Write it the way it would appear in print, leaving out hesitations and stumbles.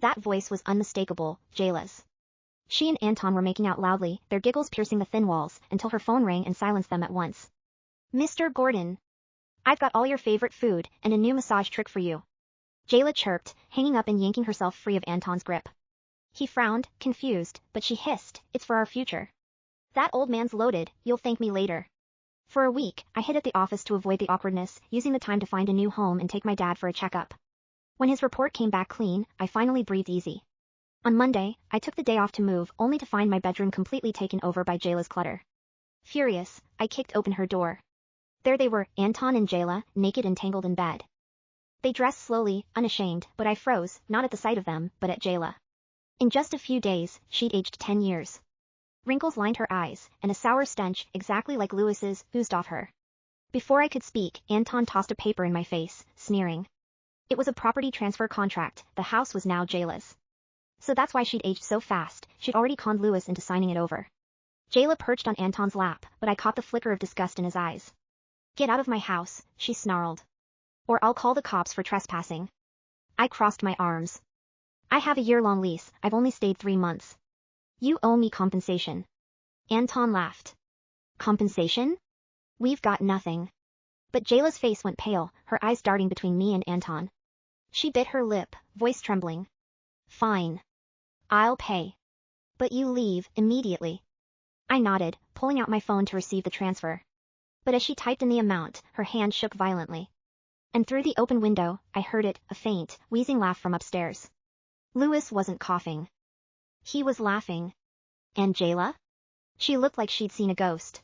That voice was unmistakable, Jayla's. She and Anton were making out loudly, their giggles piercing the thin walls, until her phone rang and silenced them at once. Mr. Gordon. I've got all your favorite food, and a new massage trick for you. Jayla chirped, hanging up and yanking herself free of Anton's grip. He frowned, confused, but she hissed, it's for our future. That old man's loaded, you'll thank me later. For a week, I hid at the office to avoid the awkwardness, using the time to find a new home and take my dad for a checkup. When his report came back clean, I finally breathed easy. On Monday, I took the day off to move, only to find my bedroom completely taken over by Jayla's clutter. Furious, I kicked open her door. There they were, Anton and Jayla, naked and tangled in bed. They dressed slowly, unashamed, but I froze, not at the sight of them, but at Jayla. In just a few days, she'd aged 10 years. Wrinkles lined her eyes, and a sour stench, exactly like Lewis's, oozed off her. Before I could speak, Anton tossed a paper in my face, sneering. It was a property transfer contract, the house was now Jayla's. So that's why she'd aged so fast, she'd already conned Lewis into signing it over. Jayla perched on Anton's lap, but I caught the flicker of disgust in his eyes. Get out of my house, she snarled. Or I'll call the cops for trespassing. I crossed my arms. I have a year-long lease, I've only stayed 3 months. You owe me compensation. Anton laughed. Compensation? We've got nothing. But Jayla's face went pale, her eyes darting between me and Anton. She bit her lip, voice trembling. Fine. I'll pay. But you leave, immediately. I nodded, pulling out my phone to receive the transfer. But as she typed in the amount, her hand shook violently. And through the open window, I heard it, a faint, wheezing laugh from upstairs. Lewis wasn't coughing. He was laughing. And Jayla? She looked like she'd seen a ghost.